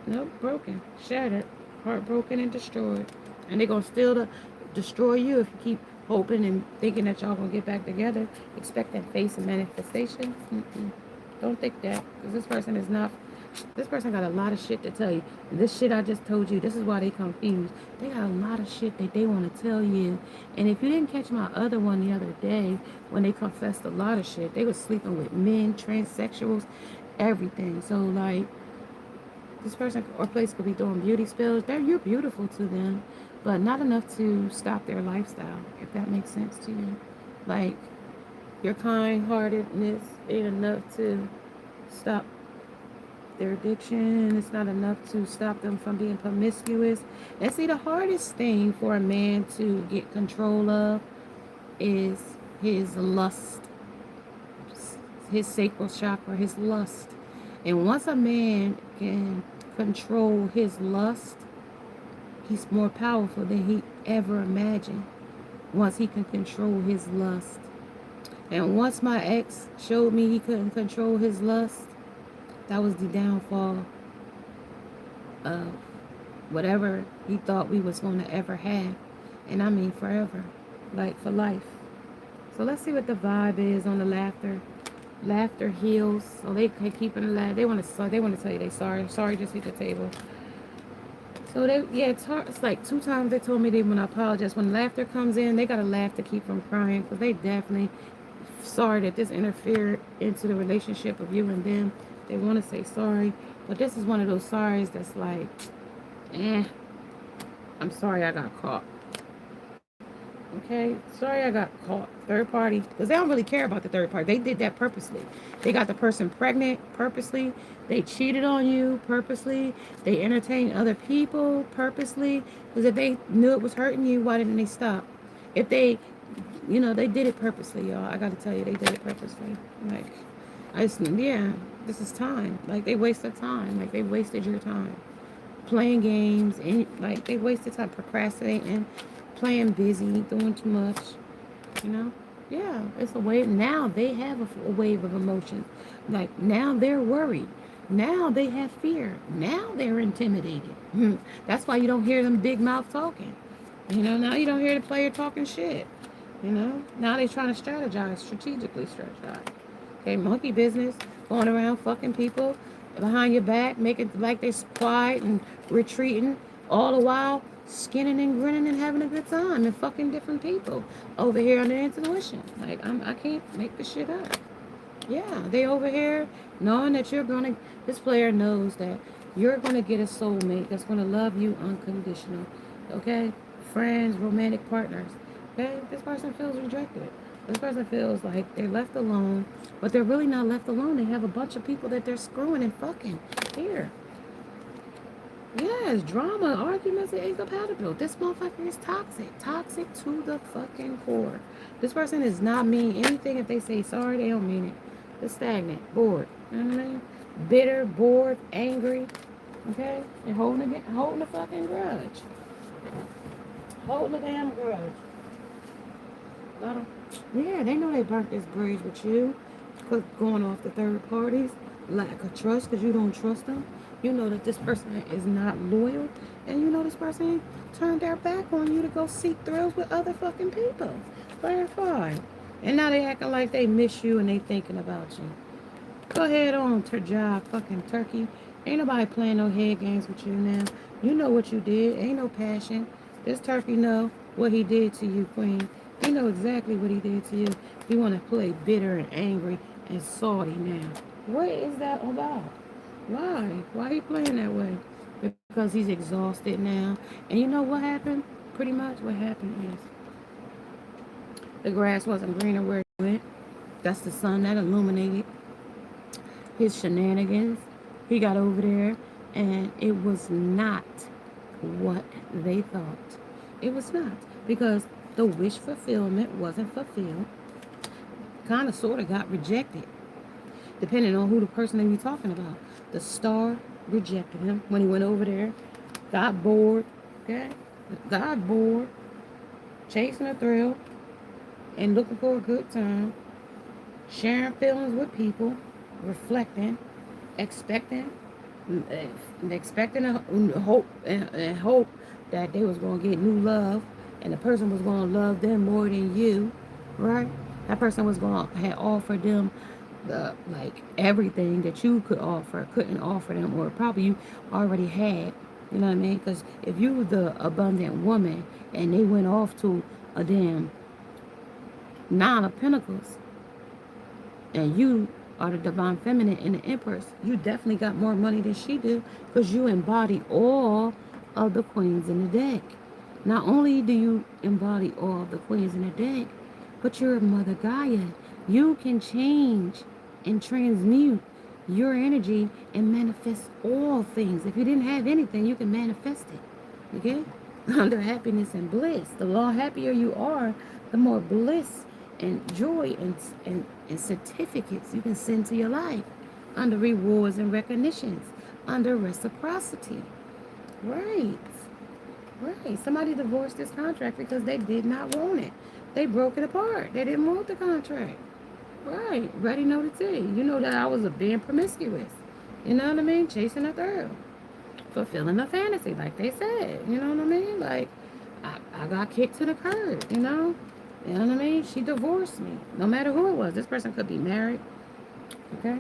Nope, broken, shattered, heartbroken, and destroyed. And they're going to still destroy you if you keep hoping and thinking that y'all gonna get back together, expecting face and manifestation. Don't think that, because this person is not. This person got a lot of shit to tell you. This shit I just told you, this is why they confused. They got a lot of shit that they want to tell you. And if you didn't catch my other one the other day, when they confessed a lot of shit, they was sleeping with men, transsexuals, everything. So like, this person or place could be doing beauty spells. You're beautiful to them, but not enough to stop their lifestyle, if that makes sense to you. Like, your kind-heartedness ain't enough to stop their addiction. It's not enough to stop them from being promiscuous. And see, the hardest thing for a man to get control of is his lust, his sacral chakra, his lust. And once a man can control his lust, he's more powerful than he ever imagined. Once he can control his lust. And once my ex showed me he couldn't control his lust, that was the downfall of whatever he thought we was going to ever have. And I mean forever. Like for life. So let's see what the vibe is on the laughter. Laughter heals. So they keep it laugh. They want to tell you they sorry. Sorry, just hit the table. So it's hard. It's like 2 times they told me they want to apologize. When laughter comes in, they gotta laugh to keep from crying, because they definitely sorry that this interfered into the relationship of you and them. They want to say sorry, but this is one of those sorries that's like, eh, I'm sorry I got caught. Okay, sorry I got caught. Third party, because they don't really care about the third party. They did that purposely. They got the person pregnant purposely. They cheated on you purposely. They entertained other people purposely. Because if they knew it was hurting you, why didn't they stop? If they, they did it purposely, y'all. I got to tell you, they did it purposely. Like, yeah, this is time. Like, they wasted time. Like, they wasted your time playing games, and like they wasted time procrastinating, playing busy, doing too much. You know, yeah, it's a wave. Now they have a wave of emotions. Like now they're worried. Now they have fear. Now they're intimidated. That's why you don't hear them big mouth talking. Now you don't hear the player talking shit. Now they're trying to strategize, strategically strategize. Okay, monkey business, going around fucking people behind your back, making like they're quiet and retreating, all the while skinning and grinning and having a good time and fucking different people over here on their intuition. Like I can't make this shit up. Yeah, they over here knowing that this player knows that you're gonna get a soulmate that's gonna love you unconditional. Okay, friends, romantic partners. Okay, this person feels rejected. This person feels like they're left alone, but they're really not left alone. They have a bunch of people that they're screwing and fucking here. Yes, drama, arguments, and incompatible. This motherfucker is toxic. Toxic to the fucking core. This person is not mean anything. If they say sorry, they don't mean it. They're stagnant, bored. You know what I mean? Bitter, bored, angry. Okay? And holding a fucking grudge. Holding a damn grudge. Yeah, they know they burnt this bridge with you. Because going off the third parties. Lack of trust because you don't trust them. You know that this person is not loyal. And you know this person turned their back on you to go seek thrills with other fucking people. Clarify. And now they acting like they miss you and they thinking about you. Go ahead on, job, fucking turkey. Ain't nobody playing no head games with you now. You know what you did. Ain't no passion. This turkey know what he did to you, queen. He know exactly what he did to you. He want to play bitter and angry and salty now. What is that about? Why? Why he playing that way? Because he's exhausted now. And you know what happened? Pretty much what happened is the grass wasn't greener where he went. That's the sun that illuminated his shenanigans. He got over there and it was not what they thought. It was not. Because the wish fulfillment wasn't fulfilled. Kind of sort of got rejected. Depending on who the person they be talking about. The star rejected him when he went over there. Got bored. Okay? Got bored. Chasing a thrill. And looking for a good time. Sharing feelings with people. Reflecting. Expecting a hope and hope that they was going to get new love. And the person was going to love them more than you. Right? That person was going to have offered them everything that you couldn't offer them, or probably you already had. You know what I mean? Because if you were the abundant woman and they went off to a damn Nine of Pentacles and you are the divine feminine and the empress, you definitely got more money than she do because you embody all of the queens in the deck. Not only do you embody all of the queens in the deck, but you're Mother Gaia. You can change and transmute your energy and manifest all things. If you didn't have anything, you can manifest it. Okay? Under happiness and bliss. The more happier you are, the more bliss and joy and certificates you can send to your life. Under rewards and recognitions. Under reciprocity. Right. Right. Somebody divorced this contract because they did not want it. They broke it apart. They didn't want the contract. Right. Ready, know the tea. You know that I was being promiscuous. You know what I mean? Chasing a thrill. Fulfilling a fantasy, like they said. You know what I mean? Like, I got kicked to the curb, you know? You know what I mean? She divorced me. No matter who it was. This person could be married. Okay?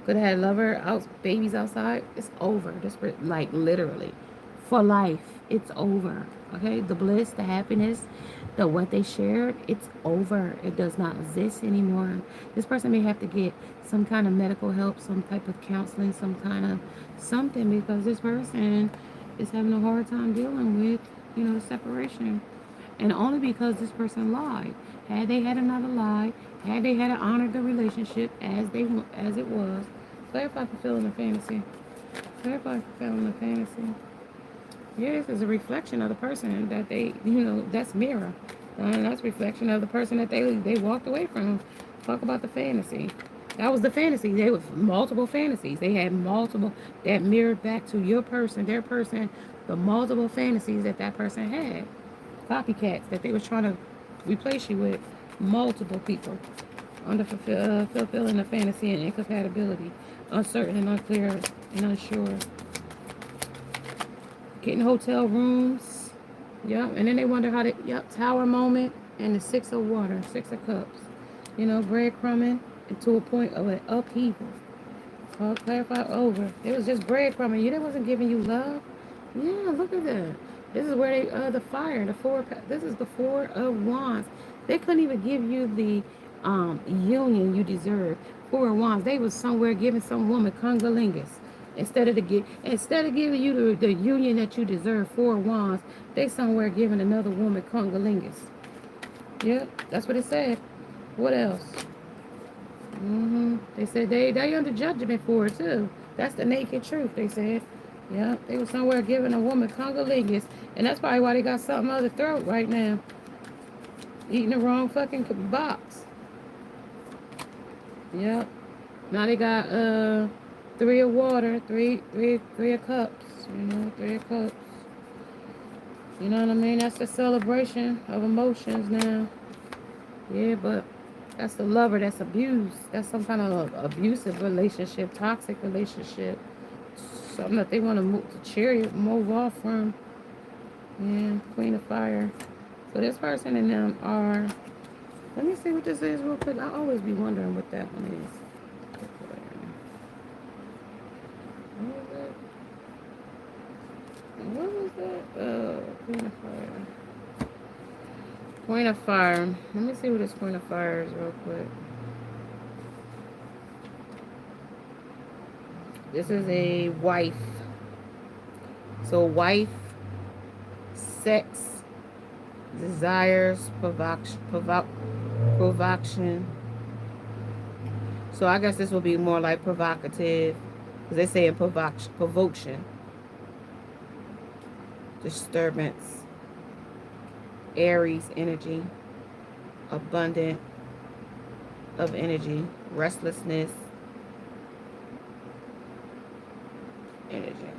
Could have had babies outside. It's over. This, like, literally. for life. It's over. Okay, the bliss, the happiness, the what they shared, it's over. It does not exist anymore. This person may have to get some kind of medical help, some type of counseling, some kind of something, because this person is having a hard time dealing with, the separation. And only because this person lied. Had they had another lie, had they had honored the relationship as it was, clarify fulfilling the fantasy. Clarify fulfilling the fantasy. Yes, it's a reflection of the person that they, that's mirror. That's reflection of the person that they walked away from. Talk about the fantasy. That was the fantasy. They was multiple fantasies. They had multiple that mirrored back to your person, their person, the multiple fantasies that person had. Copycats that they was trying to replace you with. Multiple people under fulfilling the fantasy and incompatibility, uncertain and unclear and unsure. Getting hotel rooms. Yep. And then they wonder how tower moment and the 6 of water, 6 of cups. Breadcrumbing to a point of an upheaval. Clarify over. It was just breadcrumbing. They wasn't giving you love. Yeah, look at that. This is where they, the fire, this is the 4 of Wands. They couldn't even give you the union you deserve. 4 of Wands. They was somewhere giving some woman cunnilingus. Instead of giving you the union that you deserve, 4 of Wands, they somewhere giving another woman cunnilingus. Yep, that's what it said. What else? They said they under judgment for it too. That's the naked truth, they said. Yeah, they were somewhere giving a woman cunnilingus, and that's probably why they got something on their throat right now. Eating the wrong fucking box. Yep. Now they got 3 of water, three of cups. 3 of cups. You know what I mean? That's the celebration of emotions now. Yeah, but that's the lover that's abused. That's some kind of abusive relationship, toxic relationship. Something that they want to move off from. Yeah, Queen of Fire. So this person and them are, let me see what this is real quick. I always be wondering what that one is. What was that? Queen of Fire. Queen of Fire. Let me see what this Queen of Fire is real quick. This is a wife. So wife, sex, desires, provocation. So I guess this will be more like provocative, because they say in provocation, disturbance, Aries energy, abundant of energy, restlessness, energy.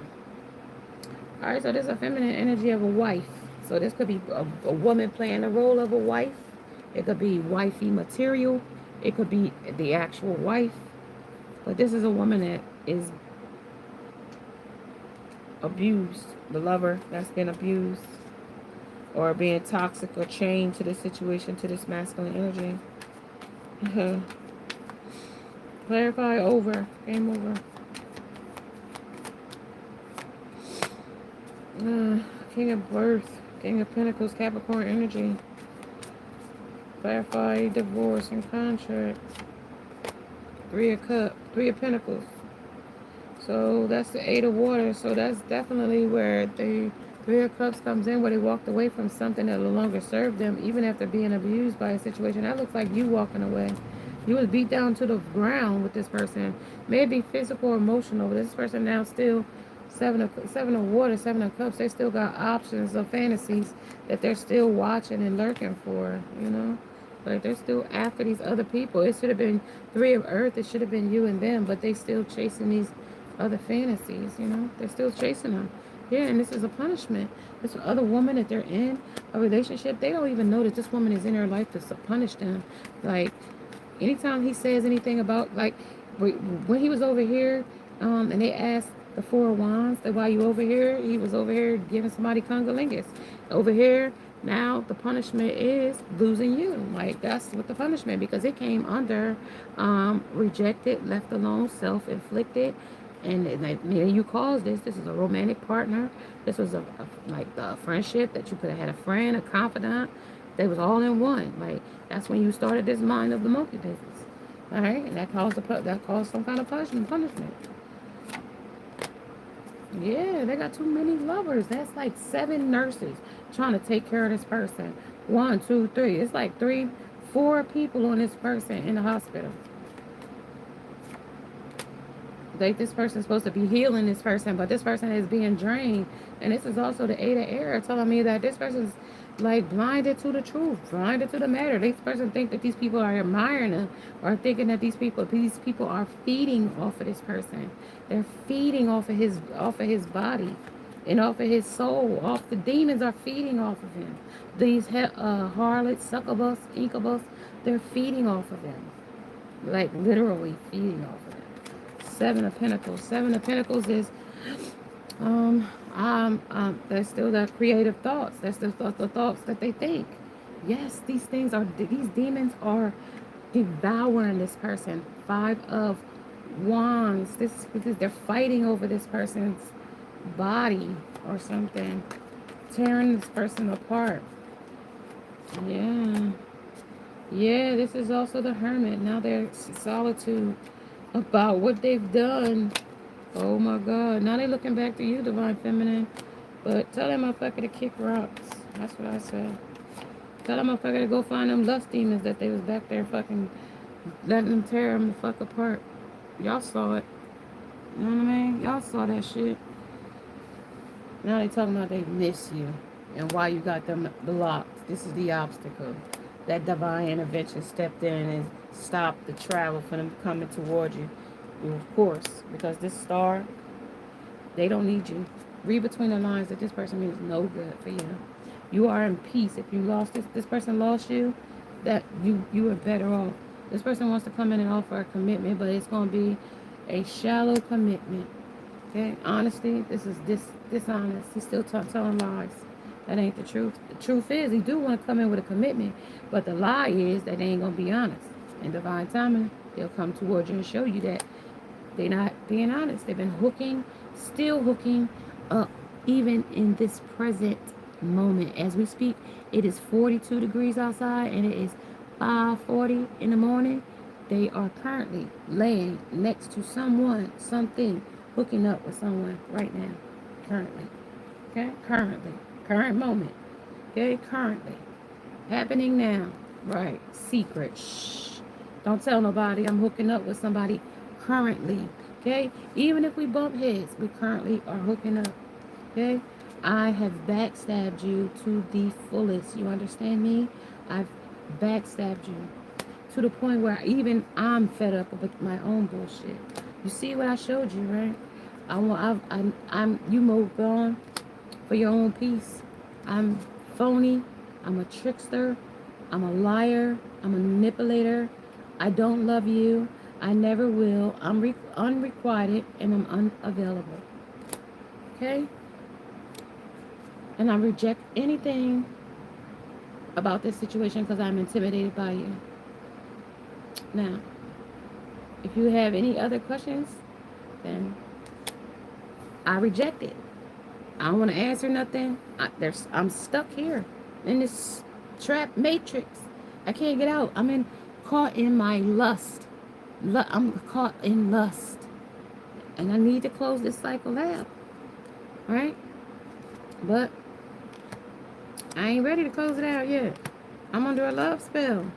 All right, so this is a feminine energy of a wife. So this could be a woman playing the role of a wife. It could be wifey material. It could be the actual wife. But this is a woman that is abused. The lover that's been abused, or being toxic or chained to this situation, to this masculine energy. Clarify over. Game over. King of Birth, King of Pentacles, Capricorn energy. Clarify divorce and contract. 3 of Pentacles. So that's the 8 of Water. So that's definitely where the 3 of Cups comes in, where they walked away from something that no longer served them, even after being abused by a situation. That looks like you walking away. You was beat down to the ground with this person. Maybe physical or emotional, but this person now still 7 of Water, 7 of Cups. They still got options of fantasies that they're still watching and lurking for, Like they're still after these other people. It should have been 3 of Earth. It should have been you and them, but they still chasing these other fantasies, They're still chasing them. Yeah, and this is a punishment. This other woman that they're in a relationship, they don't even know that this woman is in their life to punish them. Like, anytime he says anything about, like, when he was over here, and they asked the 4 of Wands, that while you over here, he was over here giving somebody cunnilingus. Over here, now the punishment is losing you. Like, that's what the punishment, because it came under rejected, left alone, self-inflicted, And like maybe you caused this. This is a romantic partner. This was like a friendship that you could have had a friend, a confidant. They was all in one. Like that's when you started this mind of the monkey business. All right, and that caused some kind of punishment. Yeah, they got too many lovers. That's like 7 nurses trying to take care of this person. 1, 2, 3. It's like 3, 4 people on this person in the hospital. Like this person's supposed to be healing this person, but this person is being drained. And this is also the 8 of air telling me that this person's like blinded to the truth, blinded to the matter. This person think that these people are admiring them, or thinking that these people are feeding off of this person. They're feeding off of his body and off of his soul. Off the demons are feeding off of him. These harlots, succubus, incubus, they're feeding off of them, like literally feeding off of them. 7 of Pentacles. 7 of Pentacles is there's still the creative thoughts. That's the thoughts that they think. Yes, these demons are devouring this person. 5 of Wands. This is because they're fighting over this person's body or something, tearing this person apart. Yeah, this is also the Hermit. Now they're solitude about what they've done. Oh my God. Now they're looking back to you, Divine Feminine. But tell that motherfucker to kick rocks. That's what I said. Tell that motherfucker to go find them lust demons that they was back there fucking letting them tear them the fuck apart. Y'all saw it. You know what I mean? Y'all saw that shit. Now they talking about they miss you and why you got them blocked. This is the obstacle. That divine intervention stepped in and stopped the travel for them coming towards you. Well, of course, because this star, they don't need you. Read between the lines that this person means no good for you. You are in peace. If you lost this person lost you, that you are better off. This person wants to come in and offer a commitment, but it's going to be a shallow commitment. Okay, honesty. This is dishonest. He's still telling lies. That ain't the truth. The truth is, he do want to come in with a commitment, but the lie is that they ain't gonna be honest. In divine timing, they'll come towards you and show you that they're not being honest. They've been still hooking up, even in this present moment. As we speak, it is 42 degrees outside, and it is 5:40 in the morning. They are currently laying next to something, hooking up with someone right now, currently. Okay, current moment. Okay, currently happening now. Right, secret. Shh. Don't tell nobody I'm hooking up with somebody currently. Okay, even if we bump heads, we currently are hooking up. Okay, I have backstabbed you to the fullest. You understand me? I've backstabbed you to the point where even I'm fed up with my own bullshit. You see what I showed you, right? You moved on for your own peace. I'm phony. I'm a trickster. I'm a liar. I'm a manipulator. I don't love you. I never will. I'm unrequited and I'm unavailable. Okay? And I reject anything about this situation because I'm intimidated by you. Now, if you have any other questions, then I reject it. I don't want to answer nothing. I'm stuck here in this trap matrix. I can't get out. Caught in my lust. I'm caught in lust. And I need to close this cycle out. Right? But I ain't ready to close it out yet. I'm under a love spell.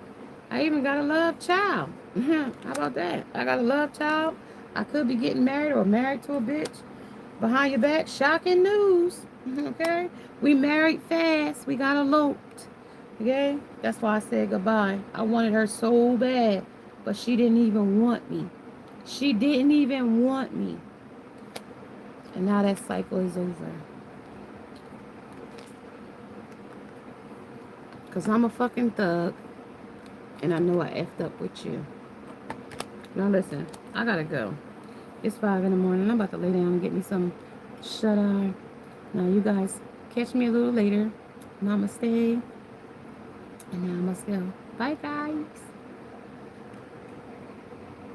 I even got a love child. How about that? I got a love child. I could be getting married or married to a bitch. Behind your back, shocking news. Okay? We married fast. We got eloped. Okay? That's why I said goodbye. I wanted her so bad. But she didn't even want me. She didn't even want me. And now that cycle is over. Because I'm a fucking thug. And I know I effed up with you. Now listen, I gotta go. It's 5 in the morning. I'm about to lay down and get me some shut-eye. Now you guys catch me a little later. Namaste. And now I must go. Bye guys.